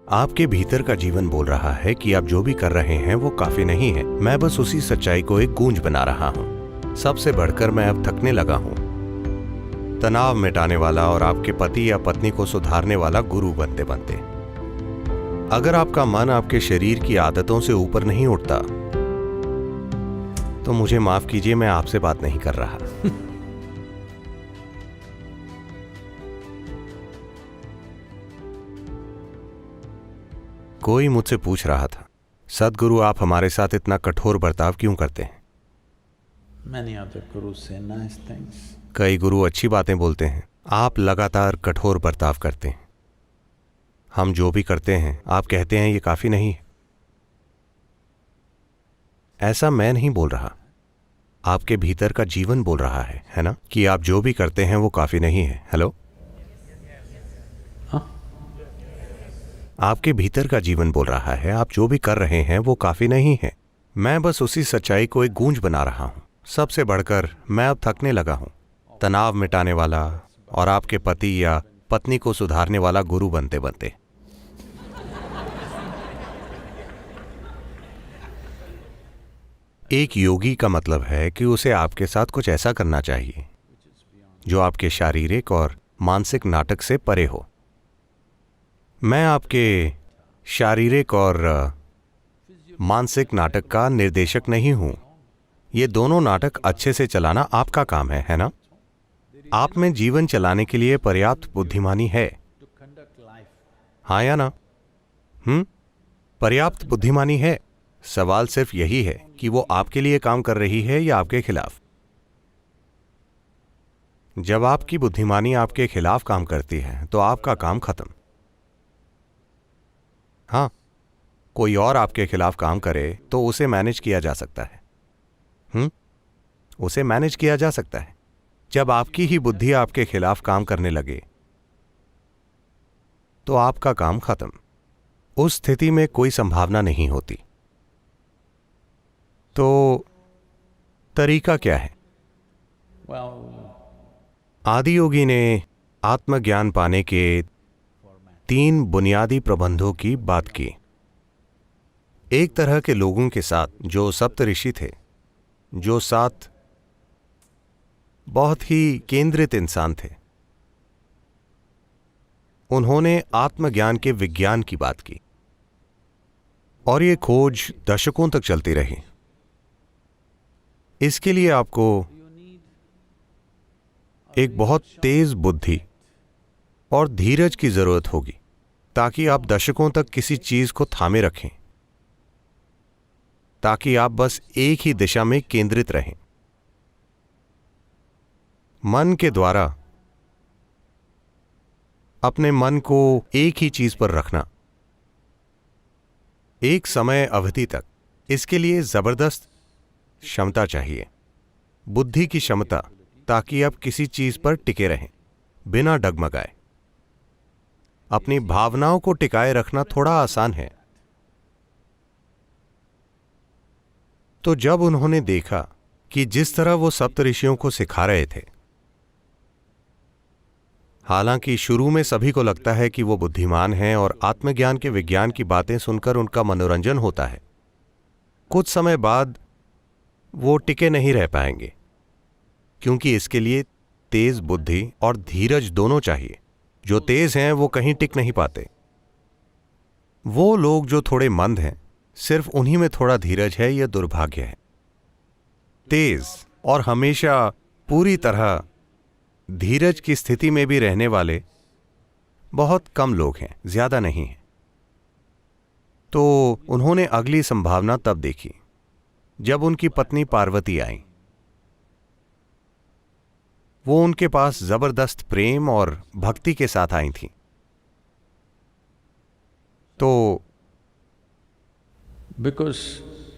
आपके भीतर का जीवन बोल रहा है कि आप जो भी कर रहे हैं वो काफी नहीं है। मैं बस उसी सच्चाई को एक गूंज बना रहा हूँ। सबसे बढ़कर मैं अब थकने लगा हूँ। तनाव मिटाने वाला और आपके पति या पत्नी को सुधारने वाला गुरु बनते बनते। अगर आपका मन आपके शरीर की आदतों से ऊपर नहीं उठता तो मुझे माफ कीजिए, मैं आपसे बात नहीं कर रहा। कोई मुझसे पूछ रहा था, सद्गुरु आप हमारे साथ इतना कठोर बर्ताव क्यों करते हैं? Many other gurus say nice things. कई गुरु अच्छी बातें बोलते हैं, आप लगातार कठोर बर्ताव करते हैं। हम जो भी करते हैं आप कहते हैं ये काफी नहीं है। ऐसा मैं नहीं बोल रहा, आपके भीतर का जीवन बोल रहा है ना, कि आप जो भी करते हैं वो काफी नहीं है। हेलो, आपके भीतर का जीवन बोल रहा है आप जो भी कर रहे हैं वो काफी नहीं है। मैं बस उसी सच्चाई को एक गूंज बना रहा हूं। सबसे बढ़कर मैं अब थकने लगा हूं। तनाव मिटाने वाला और आपके पति या पत्नी को सुधारने वाला गुरु बनते बनते। एक योगी का मतलब है कि उसे आपके साथ कुछ ऐसा करना चाहिए जो आपके शारीरिक और मानसिक नाटक से परे हो। मैं आपके शारीरिक और मानसिक नाटक का निर्देशक नहीं हूं। ये दोनों नाटक अच्छे से चलाना आपका काम है ना? आप में जीवन चलाने के लिए पर्याप्त बुद्धिमानी है, हाँ या ना? पर्याप्त बुद्धिमानी है। सवाल सिर्फ यही है कि वो आपके लिए काम कर रही है या आपके खिलाफ। जब आपकी बुद्धिमानी आपके खिलाफ काम करती है तो आपका काम खत्म। हाँ, कोई और आपके खिलाफ काम करे तो उसे मैनेज किया जा सकता है। उसे मैनेज किया जा सकता है। जब आपकी ही बुद्धि आपके खिलाफ काम करने लगे तो आपका काम खत्म। उस स्थिति में कोई संभावना नहीं होती। तो तरीका क्या है? आदि योगी ने आत्मज्ञान पाने के 3 बुनियादी प्रबंधों की बात की। एक तरह के लोगों के साथ जो सप्तऋषि थे, जो 7 बहुत ही केंद्रित इंसान थे, उन्होंने आत्मज्ञान के विज्ञान की बात की और ये खोज दशकों तक चलती रही। इसके लिए आपको एक बहुत तेज बुद्धि और धीरज की जरूरत होगी ताकि आप दशकों तक किसी चीज को थामे रखें, ताकि आप बस एक ही दिशा में केंद्रित रहें। मन के द्वारा अपने मन को एक ही चीज पर रखना एक समय अवधि तक, इसके लिए जबरदस्त क्षमता चाहिए, बुद्धि की क्षमता, ताकि आप किसी चीज पर टिके रहें बिना डगमगाए। अपनी भावनाओं को टिकाए रखना थोड़ा आसान है। तो जब उन्होंने देखा कि जिस तरह वो सप्तऋषियों को सिखा रहे थे, हालांकि शुरू में सभी को लगता है कि वो बुद्धिमान हैं और आत्मज्ञान के विज्ञान की बातें सुनकर उनका मनोरंजन होता है, कुछ समय बाद वो टिके नहीं रह पाएंगे, क्योंकि इसके लिए तेज बुद्धि और धीरज दोनों चाहिए। जो तेज हैं वो कहीं टिक नहीं पाते। वो लोग जो थोड़े मंद हैं, सिर्फ उन्हीं में थोड़ा धीरज है, यह दुर्भाग्य है। तेज और हमेशा पूरी तरह धीरज की स्थिति में भी रहने वाले बहुत कम लोग हैं, ज्यादा नहीं हैं। तो उन्होंने अगली संभावना तब देखी जब उनकी पत्नी पार्वती आई। वो उनके पास जबरदस्त प्रेम और भक्ति के साथ आई थी। तो Because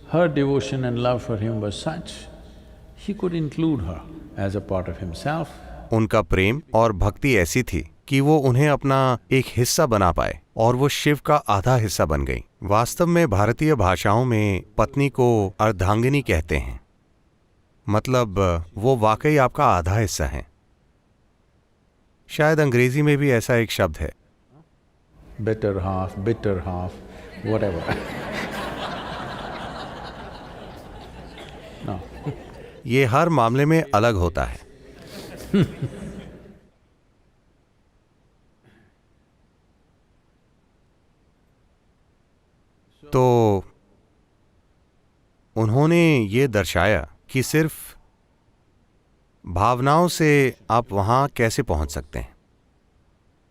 her devotion and love for him was such, he could include her as a part of himself. उनका प्रेम और भक्ति ऐसी थी कि वो उन्हें अपना एक हिस्सा बना पाए और वो शिव का आधा हिस्सा बन गई। वास्तव में भारतीय भाषाओं में पत्नी को अर्धांगिनी कहते हैं, मतलब वो वाकई आपका आधा हिस्सा है। शायद अंग्रेजी में भी ऐसा एक शब्द है। better half, bitter half, whatever. No. ये हर मामले में अलग होता है। तो उन्होंने ये दर्शाया कि सिर्फ भावनाओं से आप वहां कैसे पहुंच सकते हैं,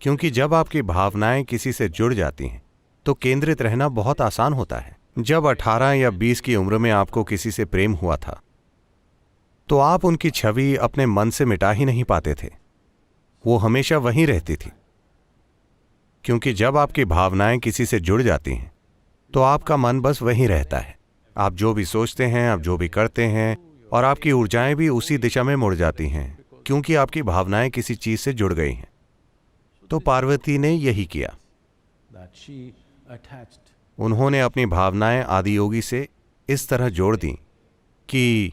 क्योंकि जब आपकी भावनाएं किसी से जुड़ जाती हैं तो केंद्रित रहना बहुत आसान होता है। जब 18 या 20 की उम्र में आपको किसी से प्रेम हुआ था तो आप उनकी छवि अपने मन से मिटा ही नहीं पाते थे, वो हमेशा वहीं रहती थी, क्योंकि जब आपकी भावनाएं किसी से जुड़ जाती हैं तो आपका मन बस वहीं रहता है। आप जो भी सोचते हैं, आप जो भी करते हैं, और आपकी ऊर्जाएं भी उसी दिशा में मुड़ जाती हैं, क्योंकि आपकी भावनाएं किसी चीज से जुड़ गई हैं। तो पार्वती ने यही किया। That she attached. उन्होंने अपनी भावनाएं आदियोगी से इस तरह जोड़ दी कि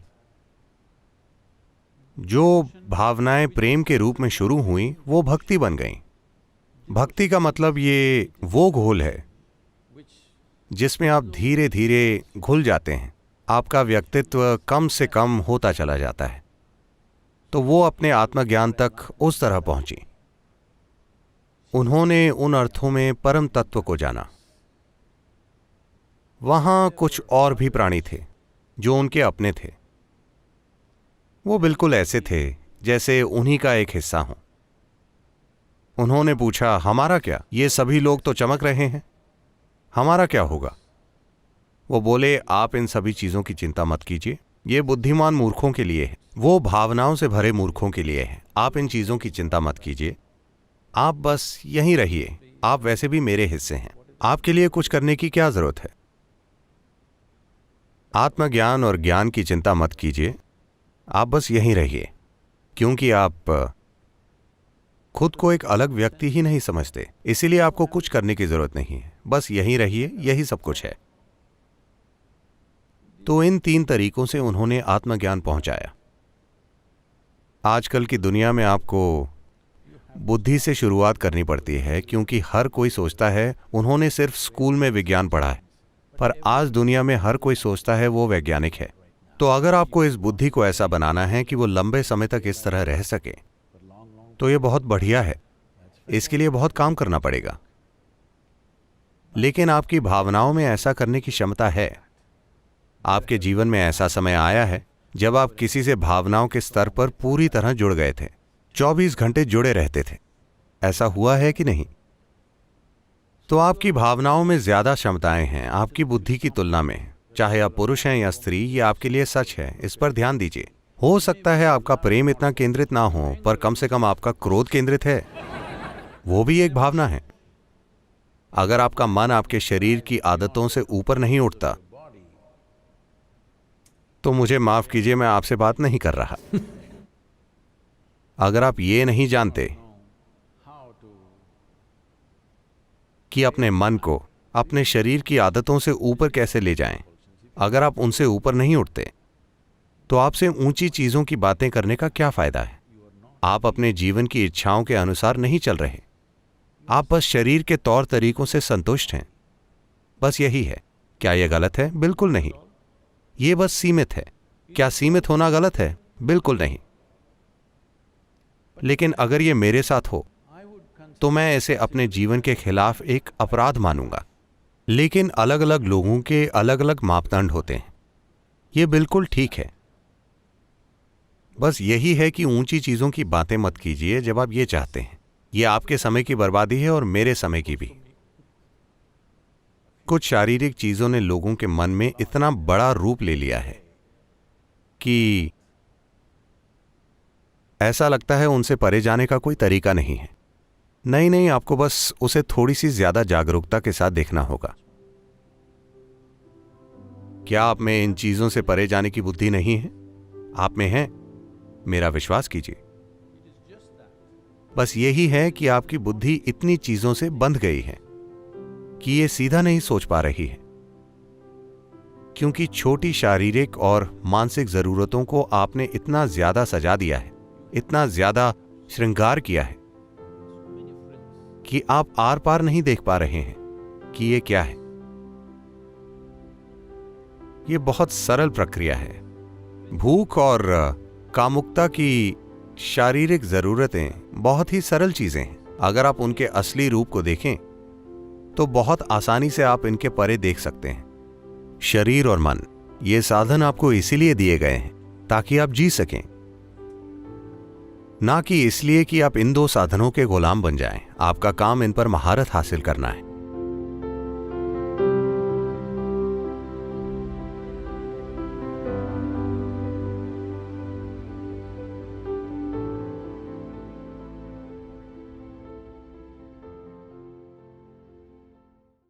जो भावनाएं प्रेम के रूप में शुरू हुई वो भक्ति बन गईं। भक्ति का मतलब ये वो घोल है जिसमें आप धीरे धीरे घुल जाते हैं, आपका व्यक्तित्व कम से कम होता चला जाता है। तो वो अपने आत्मज्ञान तक उस तरह पहुंची। उन्होंने उन अर्थों में परम तत्व को जाना। वहां कुछ और भी प्राणी थे जो उनके अपने थे। वो बिल्कुल ऐसे थे जैसे उन्हीं का एक हिस्सा हो। उन्होंने पूछा, हमारा क्या? ये सभी लोग तो चमक रहे हैं, हमारा क्या होगा? वो बोले, आप इन सभी चीजों की चिंता मत कीजिए, ये बुद्धिमान मूर्खों के लिए है, वो भावनाओं से भरे मूर्खों के लिए है। आप इन चीजों की चिंता मत कीजिए, आप बस यहीं रहिए, आप वैसे भी मेरे हिस्से हैं, आपके लिए कुछ करने की क्या जरूरत है? आत्मज्ञान और ज्ञान की चिंता मत कीजिए, आप बस यहीं रहिए, क्योंकि आप खुद को एक अलग व्यक्ति ही नहीं समझते, इसीलिए आपको कुछ करने की जरूरत नहीं है, बस यहीं रहिए, यही सब कुछ है। तो इन 3 तरीकों से उन्होंने आत्मज्ञान पहुंचाया। आजकल की दुनिया में आपको बुद्धि से शुरुआत करनी पड़ती है, क्योंकि हर कोई सोचता है उन्होंने सिर्फ स्कूल में विज्ञान पढ़ा है, पर आज दुनिया में हर कोई सोचता है वो वैज्ञानिक है। तो अगर आपको इस बुद्धि को ऐसा बनाना है कि वो लंबे समय तक इस तरह रह सके, तो ये बहुत बढ़िया है, इसके लिए बहुत काम करना पड़ेगा। लेकिन आपकी भावनाओं में ऐसा करने की क्षमता है। आपके जीवन में ऐसा समय आया है जब आप किसी से भावनाओं के स्तर पर पूरी तरह जुड़ गए थे, 24 घंटे जुड़े रहते थे। ऐसा हुआ है कि नहीं? तो आपकी भावनाओं में ज्यादा क्षमताएं हैं आपकी बुद्धि की तुलना में। चाहे आप पुरुष हैं या स्त्री, ये आपके लिए सच है, इस पर ध्यान दीजिए। हो सकता है आपका प्रेम इतना केंद्रित ना हो, पर कम से कम आपका क्रोध केंद्रित है, वो भी एक भावना है। अगर आपका मन आपके शरीर की आदतों से ऊपर नहीं उठता, तो मुझे माफ कीजिए, मैं आपसे बात नहीं कर रहा। अगर आप ये नहीं जानते कि अपने मन को अपने शरीर की आदतों से ऊपर कैसे ले जाएं, अगर आप उनसे ऊपर नहीं उठते, तो आपसे ऊंची चीजों की बातें करने का क्या फायदा है? आप अपने जीवन की इच्छाओं के अनुसार नहीं चल रहे, आप बस शरीर के तौर तरीकों से संतुष्ट हैं, बस यही है। क्या यह गलत है? बिल्कुल नहीं, ये बस सीमित है। क्या सीमित होना गलत है? बिल्कुल नहीं। लेकिन अगर ये मेरे साथ हो तो मैं इसे अपने जीवन के खिलाफ एक अपराध मानूंगा। लेकिन अलग अलग लोगों के अलग अलग मापदंड होते हैं, ये बिल्कुल ठीक है। बस यही है कि ऊंची चीजों की बातें मत कीजिए जब आप ये चाहते हैं। ये आपके समय की बर्बादी है और मेरे समय की भी। कुछ शारीरिक चीजों ने लोगों के मन में इतना बड़ा रूप ले लिया है कि ऐसा लगता है उनसे परे जाने का कोई तरीका नहीं है। नहीं, आपको बस उसे थोड़ी सी ज्यादा जागरूकता के साथ देखना होगा। क्या आप में इन चीजों से परे जाने की बुद्धि नहीं है? आप में है, मेरा विश्वास कीजिए। बस यही है कि आपकी बुद्धि इतनी चीजों से बंध गई है कि ये सीधा नहीं सोच पा रही है, क्योंकि छोटी शारीरिक और मानसिक जरूरतों को आपने इतना ज्यादा सजा दिया है, इतना ज्यादा श्रृंगार किया है। कि आप आर पार नहीं देख पा रहे हैं कि ये क्या है। ये बहुत सरल प्रक्रिया है। भूख और कामुकता की शारीरिक जरूरतें बहुत ही सरल चीजें हैं। अगर आप उनके असली रूप को देखें तो बहुत आसानी से आप इनके परे देख सकते हैं। शरीर और मन, ये साधन आपको इसीलिए दिए गए हैं ताकि आप जी सकें, ना कि इसलिए कि आप इन दो साधनों के गुलाम बन जाएं। आपका काम इन पर महारत हासिल करना है।